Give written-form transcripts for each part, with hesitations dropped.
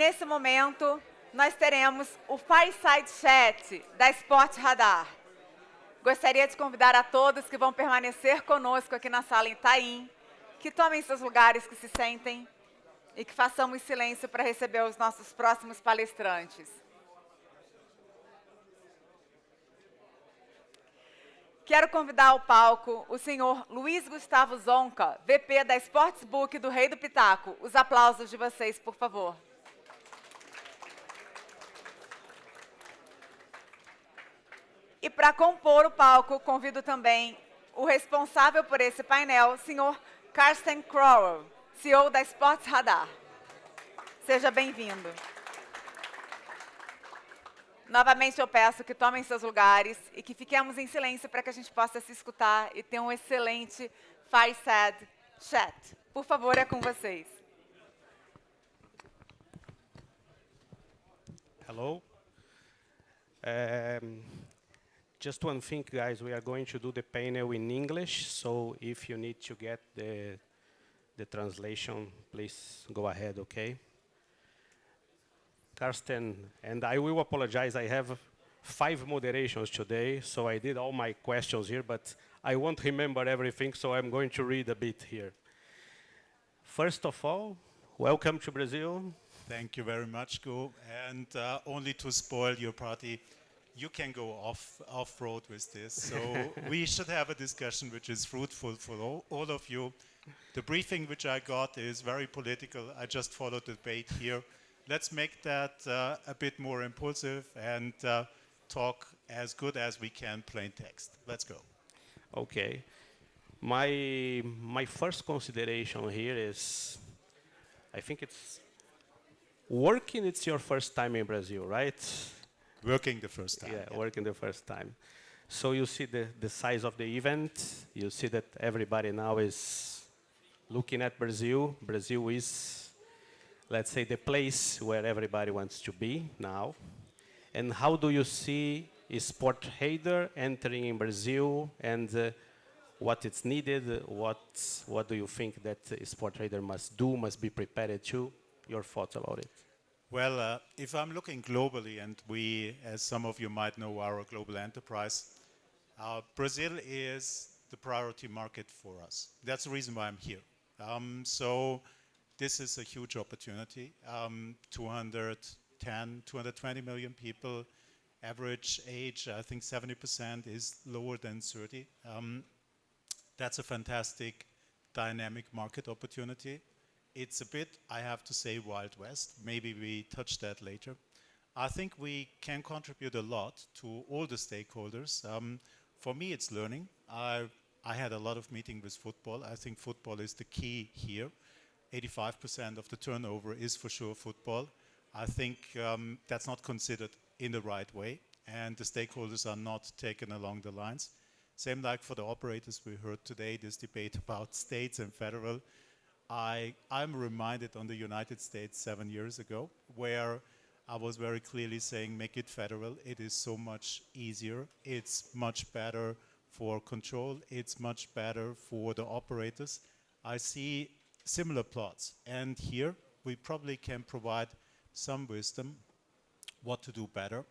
nesse momento, nós teremos o Fireside Chat da Sportradar. Gostaria de convidar a todos que vão permanecer conosco aqui na sala em Itaim, que tomem seus lugares, que se sentem e que façamos silêncio para receber os nossos próximos palestrantes. Quero convidar ao palco o senhor Luiz Gustavo Zonca, VP da Sportsbook do Rei do Pitaco. Os aplausos de vocês, por favor. E para compor o palco, convido também o responsável por esse painel, senhor Carsten Koerl, CEO da Sportradar. Seja bem-vindo. Novamente eu peço que tomem seus lugares e que fiquemos em silêncio para que a gente possa se escutar e ter um excelente Fireside Chat. Por favor, é com vocês. Hello. Just one thing, guys, we are going to do the panel in English, so if you need to get the translation, please go ahead, okay? Carsten, and I will apologize, I have 5 moderations today, so I did all my questions here, but I won't remember everything, so I'm going to read a bit here. First of all, welcome to Brazil. Thank you very much, Go. And only to spoil your party, you can go off-road with this. So we should have a discussion which is fruitful for all of you. The briefing which I got is very political. I just followed the debate here. Let's make that a bit more impulsive and talk as good as we can plain text. Let's go. Okay. My first consideration here is, I think it's working, it's your first time in Brazil, right? Working the first time. Yeah, working the first time. So you see the size of the event. You see that everybody now is looking at Brazil. Brazil is, let's say, the place where everybody wants to be now. And how do you see Sportradar entering in Brazil, and what is needed? What do you think that Sportradar must do, must be prepared to? Your thoughts about it? Well, if I'm looking globally, and we, as some of you might know, are a global enterprise, Brazil is the priority market for us. That's the reason why I'm here. So this is a huge opportunity. 220 million people, average age, I think 70% is lower than 30. That's a fantastic dynamic market opportunity. It's a bit, I have to say, Wild West. Maybe we touch that later. I think we can contribute a lot to all the stakeholders. For me, it's learning. I had a lot of meetings with football. I think football is the key here. 85% of the turnover is for sure football. I think that's not considered in the right way, and the stakeholders are not taken along the lines. Same like for the operators. We heard today this debate about states and federal. I'm reminded on the United States 7 years ago, where I was very clearly saying, make it federal. It is so much easier. It's much better for control. It's much better for the operators. I see similar plots. And here, we probably can provide some wisdom what to do better.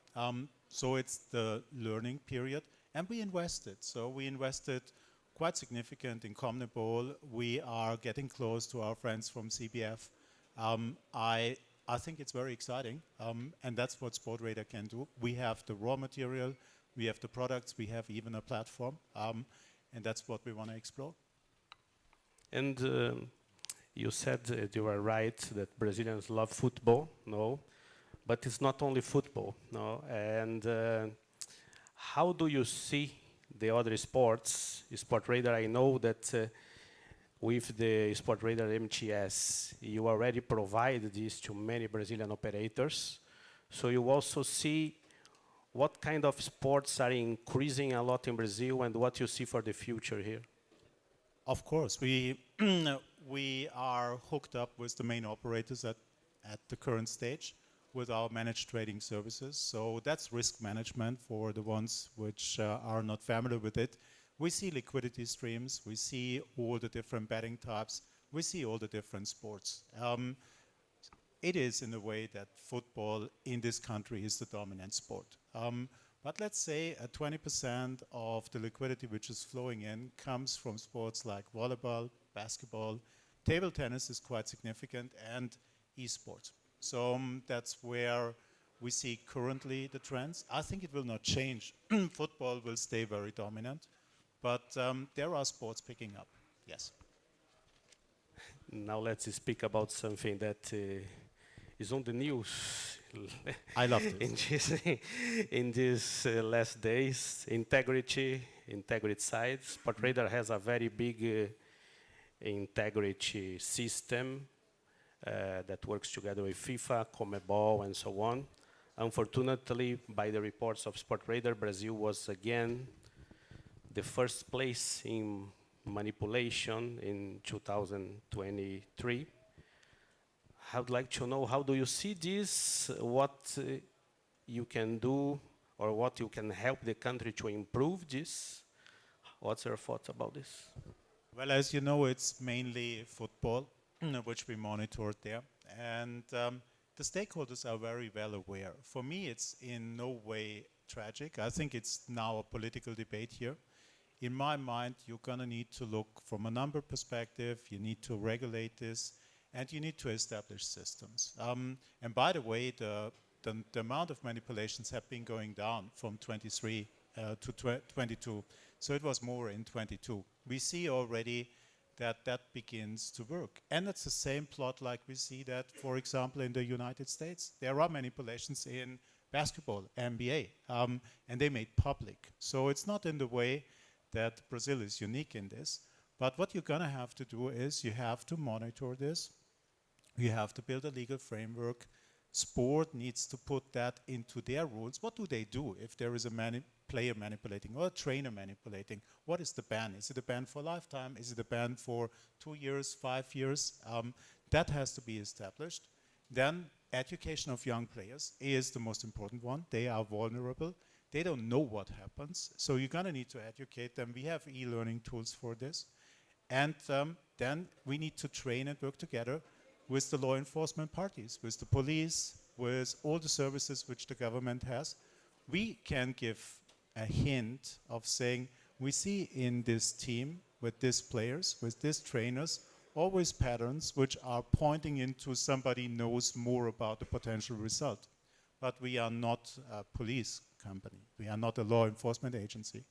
So it's the learning period. And we invested. So we invested quite significant in CONMEBOL. We are getting close to our friends from CBF. I think it's very exciting, and that's what Sportradar can do. We have the raw material, we have the products, we have even a platform, and that's what we want to explore. And you said you were right that Brazilians love football, no? But it's not only football, no? And how do you see the other sports? Sportradar, I know that with the Sportradar MTS, you already provide this to many Brazilian operators. So you also see what kind of sports are increasing a lot in Brazil and what you see for the future here. Of course, we are hooked up with the main operators at the current stage with our managed trading services. So that's risk management for the ones which are not familiar with it. We see liquidity streams, we see all the different betting types, we see all the different sports. it is in a way that football in this country is the dominant sport. But let's say 20% of the liquidity which is flowing in comes from sports like volleyball, basketball, table tennis is quite significant, and esports. So that's where we see currently the trends. I think it will not change. Football will stay very dominant, but there are sports picking up, yes. Now let's speak about something that is on the news. I love this. in these last days, integrity side. Sportradar has a very big integrity system that works together with FIFA, CONMEBOL, and so on. Unfortunately, by the reports of Sportradar, Brazil was again the first place in manipulation in 2023. I would like to know, how do you see this? What you can do, or what you can help the country to improve this? What's your thoughts about this? Well, as you know, it's mainly football, which we monitored there. And the stakeholders are very well aware. For me, it's in no way tragic. I think it's now a political debate here. In my mind, you're going to need to look from a number perspective. You need to regulate this, and you need to establish systems. And by the way, the amount of manipulations have been going down from 23 to 22. So it was more in 22. We see already that begins to work. And it's the same plot like we see that, for example, in the United States. There are manipulations in basketball, NBA, and they made public. So it's not in the way that Brazil is unique in this. But what you're going to have to do is you have to monitor this. You have to build a legal framework. Sport needs to put that into their rules. What do they do if there is a player manipulating or a trainer manipulating? What is the ban? Is it a ban for a lifetime? Is it a ban for 2 years, 5 years? That has to be established. Then education of young players is the most important one. They are vulnerable. They don't know what happens. So you're going to need to educate them. We have e-learning tools for this. And then we need to train and work together with the law enforcement parties, with the police, with all the services which the government has. We can give a hint of saying, we see in this team, with these players, with these trainers, always patterns which are pointing into somebody knows more about the potential result. But we are not a police company. We are not a law enforcement agency.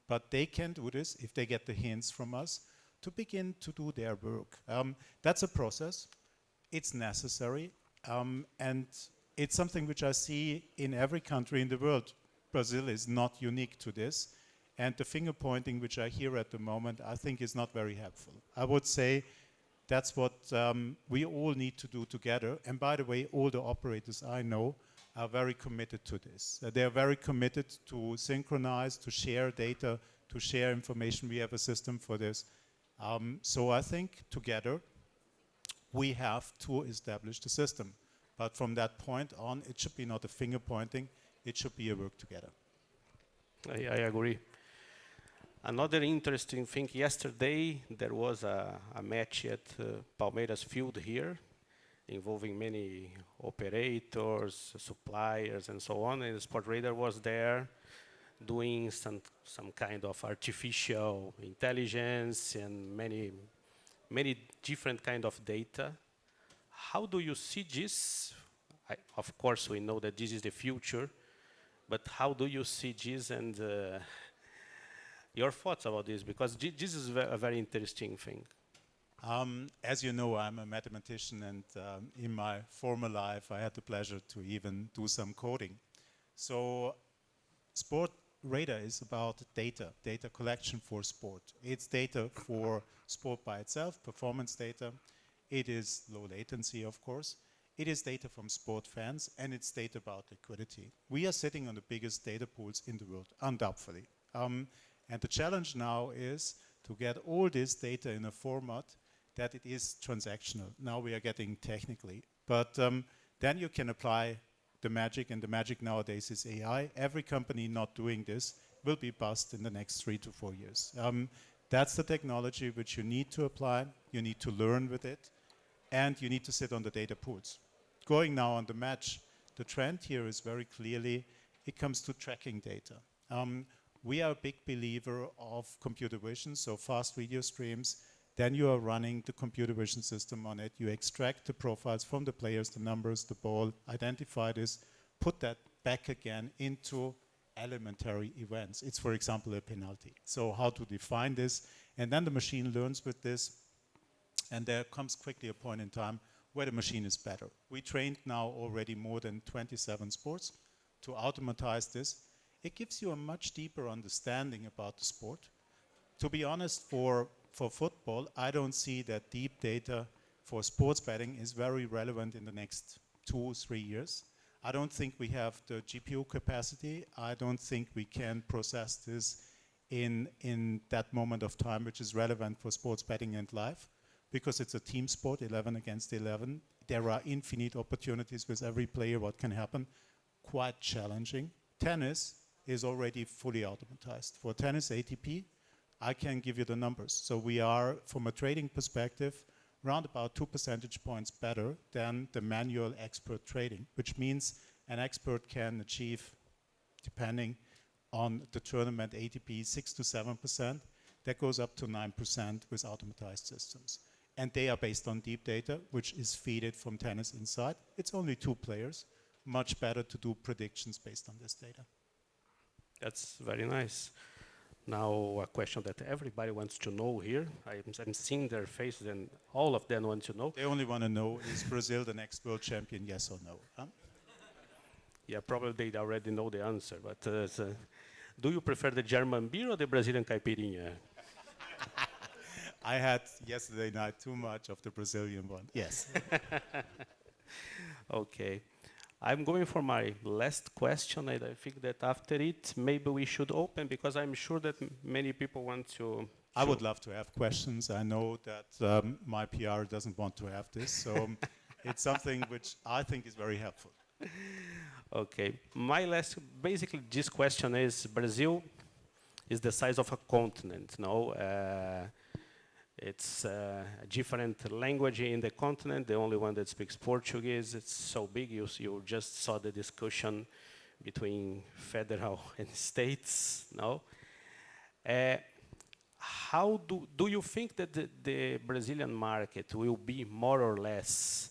But they can do this if they get the hints from us to begin to do their work. That's a process. It's necessary. And it's something which I see in every country in the world. Brazil is not unique to this. And the finger pointing which I hear at the moment, I think is not very helpful. I would say that's what we all need to do together. And by the way, all the operators I know are very committed to this. They are very committed to synchronize, to share data, to share information. We have a system for this. So I think together we have to establish the system. But from that point on, it should be not a finger pointing, it should be a work together. I agree. Another interesting thing, yesterday there was a match at Palmeiras field here, involving many operators, suppliers, and so on. And Sportradar was there doing some kind of artificial intelligence and many different kind of data. How do you see this? Of course, we know that this is the future, but how do you see this, and your thoughts about this? Because this is a very interesting thing. As you know, I'm a mathematician, and in my former life, I had the pleasure to even do some coding. So Sportradar is about data collection for sport. It's data for sport by itself, performance data. It is low latency, of course. It is data from sport fans, and it's data about liquidity. We are sitting on the biggest data pools in the world, undoubtedly. And the challenge now is to get all this data in a format that it is transactional. Now we are getting technically. But then you can apply the magic, and the magic nowadays is AI. Every company not doing this will be bust in the next 3 to 4 years. That's the technology which you need to apply. You need to learn with it. And you need to sit on the data pools. going now on the match, the trend here is very clearly, it comes to tracking data. We are a big believer of computer vision, so fast video streams. Then you are running the computer vision system on it. You extract the profiles from the players, the numbers, the ball, identify this, put that back again into elementary events. It's, for example, a penalty. So how to define this, and then the machine learns with this, and there comes quickly a point in time where the machine is better. We trained now already more than 27 sports to automatize this. It gives you a much deeper understanding about the sport. To be honest, for football, I don't see that deep data for sports betting is very relevant in the next 2-3 years. I don't think we have the GPU capacity. I don't think we can process this in that moment of time, which is relevant for sports betting and live, because it's a team sport, 11 against 11. There are infinite opportunities with every player, what can happen. Quite challenging. Tennis is already fully automatized. For tennis ATP, I can give you the numbers. So we are, from a trading perspective, around about 2 percentage points better than the manual expert trading, which means an expert can achieve, depending on the tournament ATP, 6 to 7%. That goes up to 9% with automatized systems. And they are based on deep data, which is fed from tennis inside. It's only 2 players. Much better to do predictions based on this data. That's very nice. Now, a question that everybody wants to know here. I'm seeing their faces, and all of them want to know. They only want to know, is Brazil the next world champion, yes or no? Huh? Yeah, probably they already know the answer, but do you prefer the German beer or the Brazilian caipirinha? I had yesterday night too much of the Brazilian one, yes. Okay. I'm going for my last question, and I think that after it, maybe we should open, because I'm sure that many people want to... I would love to have questions. I know that my PR doesn't want to have this, so it's something which I think is very helpful. Okay. My last, basically this question is, Brazil is the size of a continent, no? It's a different language in the continent, the only one that speaks Portuguese. It's so big, you just saw the discussion between federal and states, no? How do you think that the Brazilian market will be more or less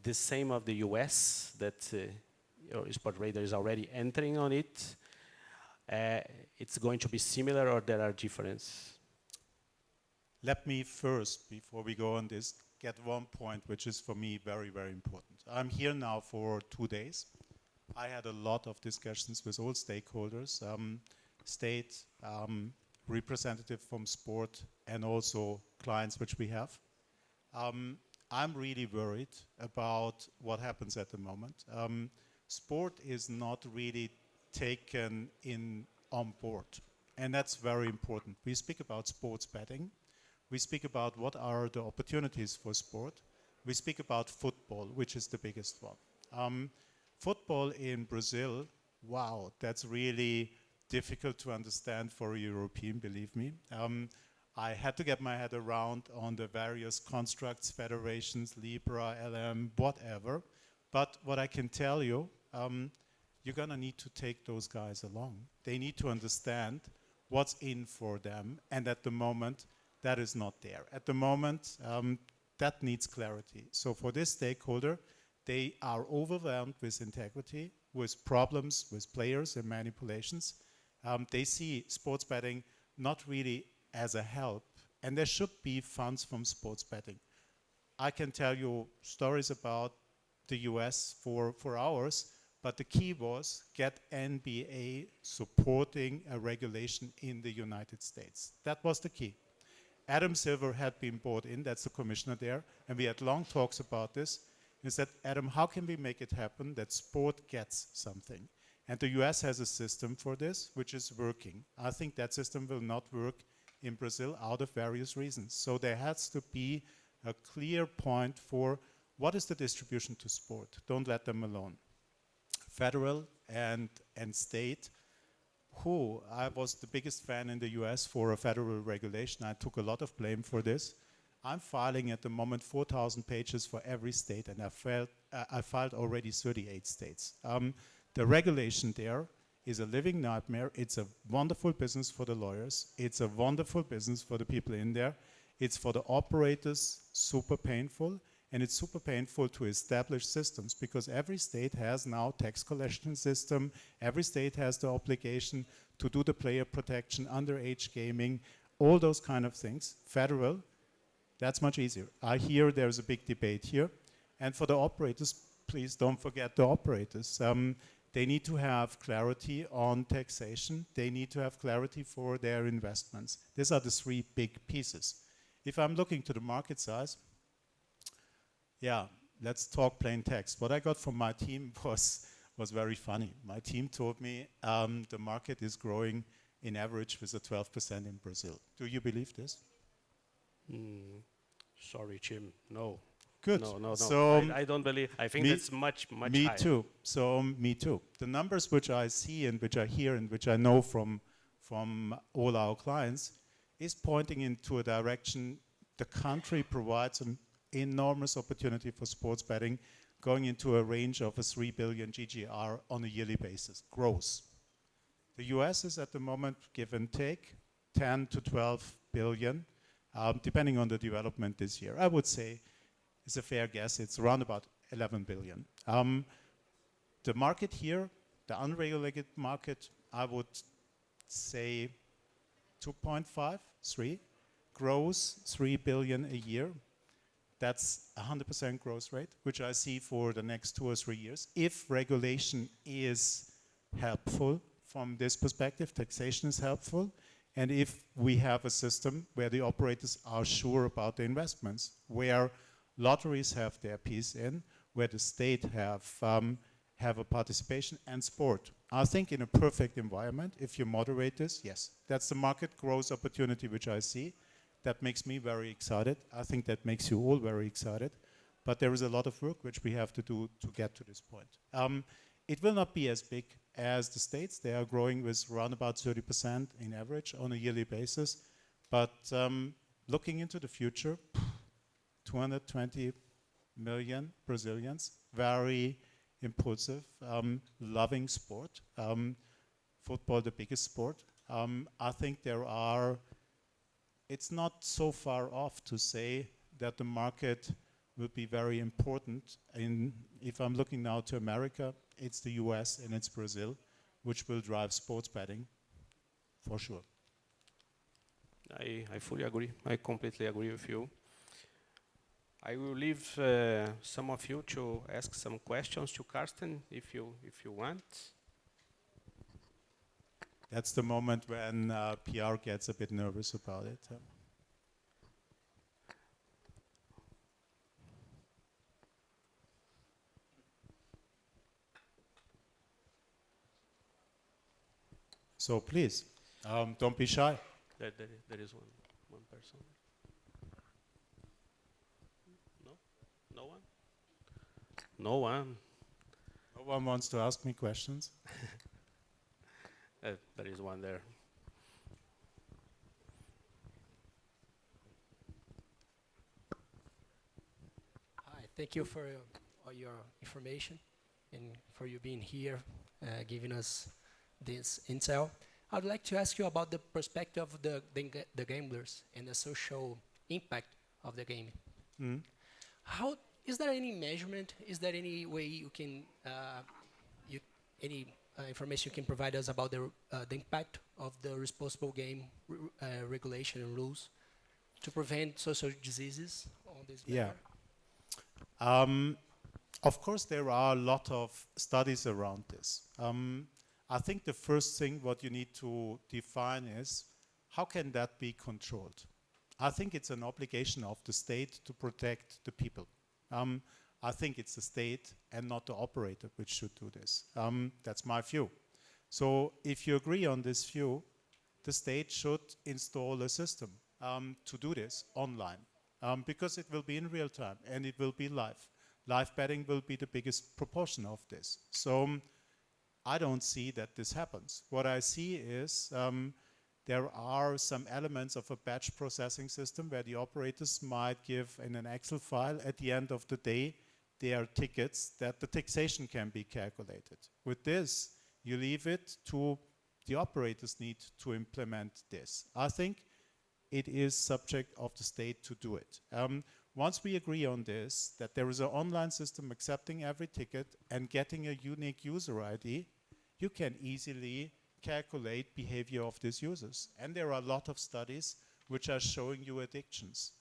the same of the US, that your Sportradar is already entering on it? It's going to be similar, or there are differences? Let me first, before we go on this, get one point which is for me very, very important. I'm here now for 2 days. I had a lot of discussions with all stakeholders, state, representative from sport, and also clients which we have. I'm really worried about what happens at the moment. Sport is not really taken on board, and that's very important. We speak about sports betting. We speak about what are the opportunities for sport. We speak about football, which is the biggest one. Football in Brazil, wow, that's really difficult to understand for a European, believe me. I had to get my head around on the various constructs, federations, Libra, LM, whatever. But what I can tell you, you're gonna need to take those guys along. They need to understand what's in for them, and at the moment, that is not there. At the moment, that needs clarity. So for this stakeholder, they are overwhelmed with integrity, with problems with players and manipulations. They see sports betting not really as a help, and there should be funds from sports betting. I can tell you stories about the US for hours, but the key was get NBA supporting a regulation in the United States. That was the key. Adam Silver had been brought in, that's the commissioner there, and we had long talks about this. He said, Adam, how can we make it happen that sport gets something? And the US has a system for this, which is working. I think that system will not work in Brazil out of various reasons. So there has to be a clear point for what is the distribution to sport. Don't let them alone. Federal and state, I was the biggest fan in the US for a federal regulation. I took a lot of blame for this. I'm filing at the moment 4,000 pages for every state, and I felt I filed already 38 states. The regulation there is a living nightmare. It's a wonderful business for the lawyers. It's a wonderful business for the people in there. It's for the operators super painful, and it's super painful to establish systems because every state has now tax collection system. Every state has the obligation to do the player protection, underage gaming, all those kind of things. Federal, that's much easier. I hear there's a big debate here. And for the operators, please don't forget the operators. They need to have clarity on taxation. They need to have clarity for their investments. These are the three big pieces. If I'm looking to the market size, yeah, let's talk plain text. What I got from my team was very funny. My team told me the market is growing in average with a 12% in Brazil. Do you believe this? Sorry, Jim, no. Good. No. So I don't believe. I think that's much higher. Me too. So me too. The numbers which I see and which I hear and which I know from all our clients is pointing into a direction. The country provides an enormous opportunity for sports betting, going into a range of a 3 billion GGR on a yearly basis, gross. The US is at the moment, give and take, 10 to 12 billion, depending on the development this year. I would say it's a fair guess. It's around about 11 billion. The market here, the unregulated market, I would say 2.5, 3, grows 3 billion a year. That's 100% growth rate, which I see for the next 2 or 3 years. If regulation is helpful from this perspective, taxation is helpful, and if we have a system where the operators are sure about the investments, where lotteries have their piece in, where the state have a participation, and sport. I think in a perfect environment, if you moderate this, yes, that's the market growth opportunity which I see. That makes me very excited. I think that makes you all very excited. But there is a lot of work which we have to do to get to this point. It will not be as big as the states. They are growing with around about 30% in average on a yearly basis. But looking into the future, 220 million Brazilians, very impulsive, loving sport. Football, the biggest sport. I think it's not so far off to say that the market will be very important. If I'm looking now to America, it's the US and it's Brazil, which will drive sports betting, for sure. I fully agree. I completely agree with you. I will leave some of you to ask some questions to Carsten, if you want. That's the moment when PR gets a bit nervous about it. So please, don't be shy. There is one person. No? No one? No one? No one wants to ask me questions? There is one there. Hi, thank you for all your information and for you being here, giving us this intel. I'd like to ask you about the perspective of the gamblers and the social impact of the game. Mm. How is there any measurement? Is there any way you can any information you can provide us about the impact of the responsible game regulation and rules to prevent social diseases on this matter? Yeah. Of course, there are a lot of studies around this. I think the first thing what you need to define is how can that be controlled? I think it's an obligation of the state to protect the people. I think it's the state and not the operator which should do this. That's my view. So if you agree on this view, the state should install a system to do this online because it will be in real time and it will be live. Live betting will be the biggest proportion of this. So I don't see that this happens. What I see is there are some elements of a batch processing system where the operators might give in an Excel file at the end of the day their tickets, that the taxation can be calculated. With this, you leave it to the operators need to implement this. I think it is subject of the state to do it. Once we agree on this, that there is an online system accepting every ticket and getting a unique user ID, you can easily calculate behavior of these users. And there are a lot of studies which are showing you addictions.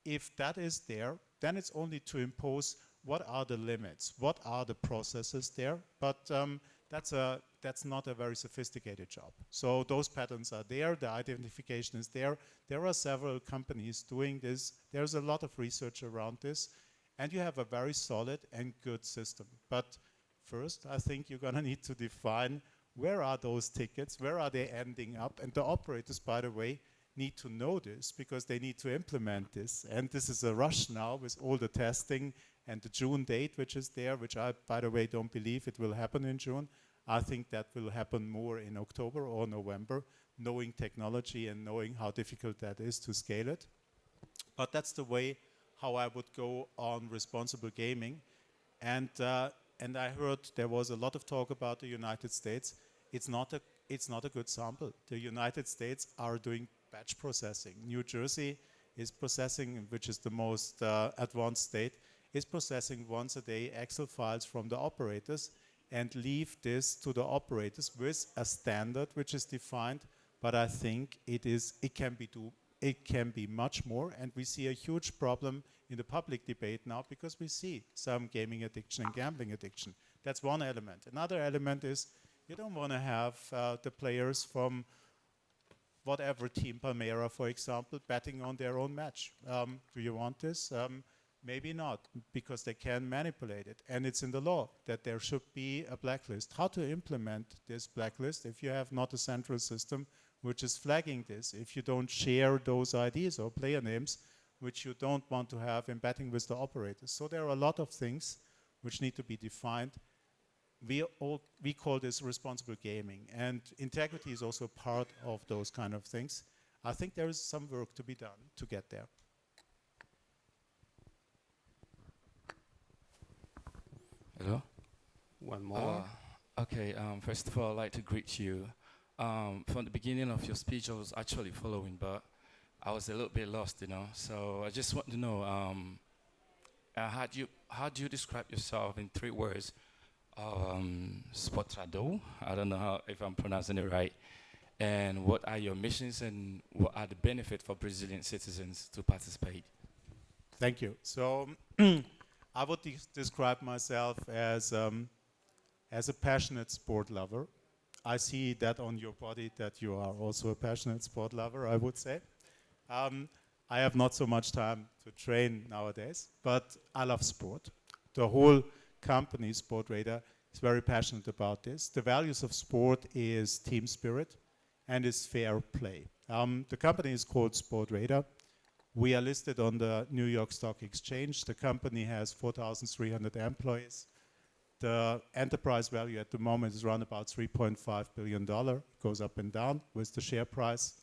If that is there, then it's only to impose what are the limits, what are the processes there, but that's not a very sophisticated job. So those patterns are there, the identification is there. There are several companies doing this. There's a lot of research around this, and you have a very solid and good system. But first, I think you're gonna need to define where are those tickets, where are they ending up, and the operators, by the way, need to know this because they need to implement this. And this is a rush now with all the testing and the June date which is there, which I, by the way, don't believe it will happen in June. I think that will happen more in October or November, knowing technology and knowing how difficult that is to scale it. But that's the way how I would go on responsible gaming. And I heard there was a lot of talk about the United States. It's not a good sample. The United States are doing batch processing. New Jersey is processing, which is the most advanced state, is processing once a day Excel files from the operators and leave this to the operators with a standard which is defined. But I think it can be much more, and we see a huge problem in the public debate now because we see some gaming addiction and gambling addiction. That's one element. Another element is you don't want to have the players from whatever team, Palmera, for example, betting on their own match. Do you want this? Maybe not, because they can manipulate it. And it's in the law that there should be a blacklist. How to implement this blacklist if you have not a central system which is flagging this, if you don't share those IDs or player names which you don't want to have in betting with the operators. So there are a lot of things which need to be defined. We call this responsible gaming, and integrity is also part of those kind of things. I think there is some work to be done to get there. Hello? One more. Okay, first of all, I'd like to greet you. From the beginning of your speech, I was actually following, but I was a little bit lost, you know. So I just want to know, how do you describe yourself in 3 words? Sportradar, I don't know if I'm pronouncing it right. And what are your missions and what are the benefits for Brazilian citizens to participate? Thank you. So I would describe myself as a passionate sport lover. I see that on your body that you are also a passionate sport lover, I would say. I have not so much time to train nowadays, but I love sport. The whole company, Sportradar, is very passionate about this. The values of sport is team spirit and is fair play. The company is called Sportradar. We are listed on the New York Stock Exchange. The company has 4,300 employees. The enterprise value at the moment is around about $3.5 billion. It goes up and down with the share price.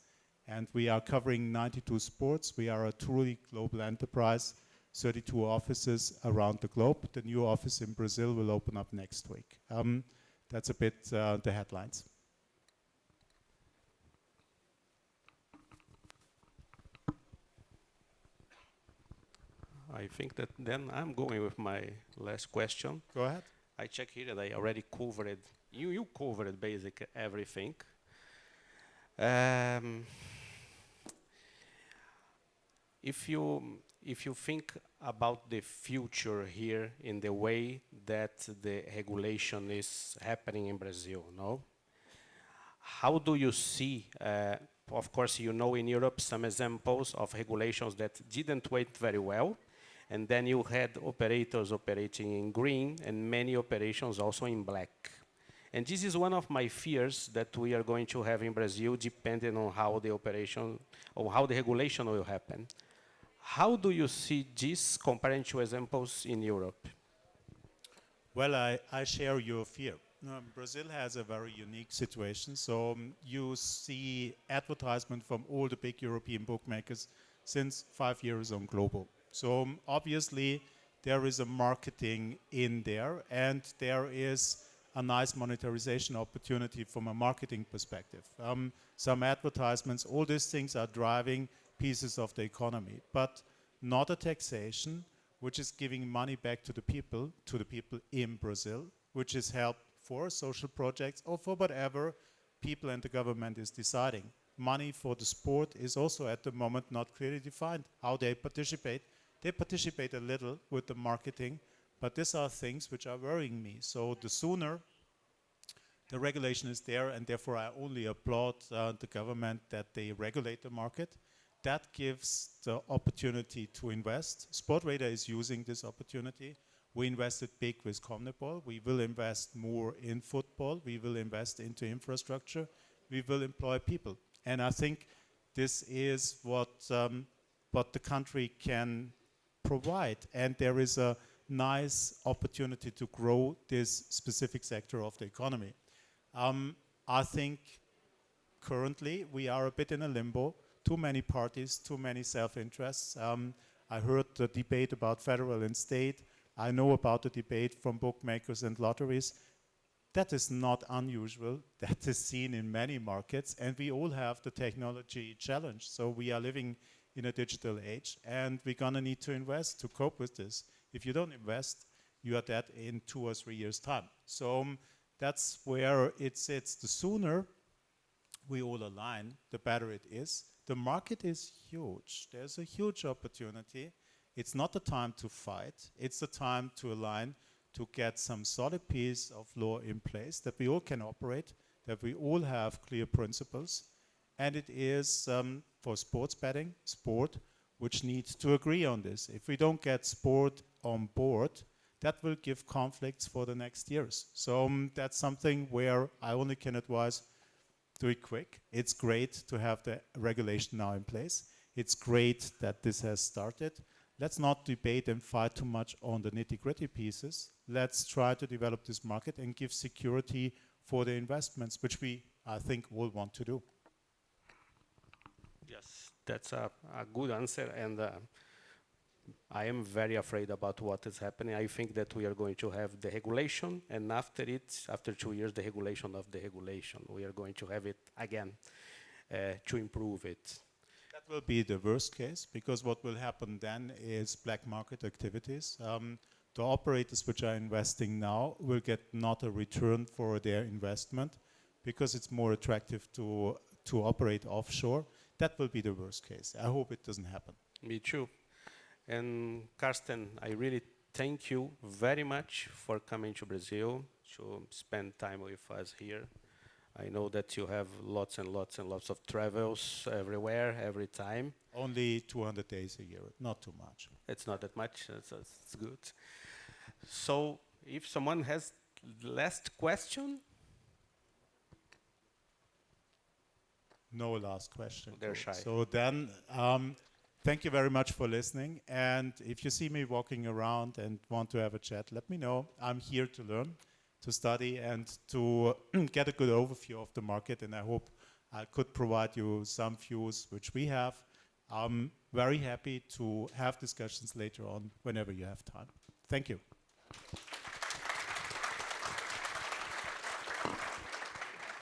And we are covering 92 sports. We are a truly global enterprise, 32 offices around the globe. The new office in Brazil will open up next week. That's a bit the headlines. I think that then I'm going with my last question. Go ahead. I check here that I already covered, you covered basically everything. If you think about the future here in the way that the regulation is happening in Brazil, no? How do you see, of course, you know in Europe some examples of regulations that didn't work very well, and then you had operators operating in green and many operations also in black. And this is one of my fears that we are going to have in Brazil, depending on how the operation or how the regulation will happen. How do you see this comparing to examples in Europe? Well, I share your fear. Brazil has a very unique situation. So you see advertisement from all the big European bookmakers since 5 years on global. So obviously there is a marketing in there, and there is a nice monetization opportunity from a marketing perspective. Some advertisements, all these things are driving pieces of the economy, but not a taxation which is giving money back to the people in Brazil, which is help for social projects or for whatever people and the government is deciding. Money for the sport is also at the moment not clearly defined how they participate. They participate a little with the marketing, but these are things which are worrying me. So the sooner the regulation is there, and therefore I only applaud the government that they regulate the market. That gives the opportunity to invest. Sportradar is using this opportunity. We invested big with CONMEBOL. We will invest more in football. We will invest into infrastructure. We will employ people. And I think this is what the country can provide. And there is a nice opportunity to grow this specific sector of the economy. I think currently we are a bit in a limbo. Too many parties, too many self-interests. I heard the debate about federal and state. I know about the debate from bookmakers and lotteries. That is not unusual. That is seen in many markets, and we all have the technology challenge. So we are living in a digital age, and we're gonna need to invest to cope with this. If you don't invest, you are dead in 2 or 3 years' time. So that's where it sits. The sooner we all align, the better it is. The market is huge. There's a huge opportunity. It's not the time to fight. It's the time to align, to get some solid piece of law in place, that we all can operate, that we all have clear principles. And it is for sports betting, sport, which needs to agree on this. If we don't get sport on board, that will give conflicts for the next years. So that's something where I only can advise, do it quick. It's great to have the regulation now in place. It's great that this has started. Let's not debate and fight too much on the nitty-gritty pieces. Let's try to develop this market and give security for the investments, which we, I think, all want to do. Yes, that's a good answer, and I am very afraid about what is happening. I think that we are going to have the regulation, and after it, after 2 years, the regulation of the regulation. We are going to have it again to improve it. That will be the worst case, because what will happen then is black market activities. The operators which are investing now will get not a return for their investment, because it's more attractive to operate offshore. That will be the worst case. I hope it doesn't happen. Me too. And Carsten, I really thank you very much for coming to Brazil to spend time with us here. I know that you have lots and lots and lots of travels everywhere, every time. Only 200 days a year, not too much. It's not that much, that's good. So if someone has last question? No last question. They're shy. So then, thank you very much for listening. And if you see me walking around and want to have a chat, let me know. I'm here to learn, to study, and to get a good overview of the market. And I hope I could provide you some views which we have. I'm very happy to have discussions later on whenever you have time. Thank you.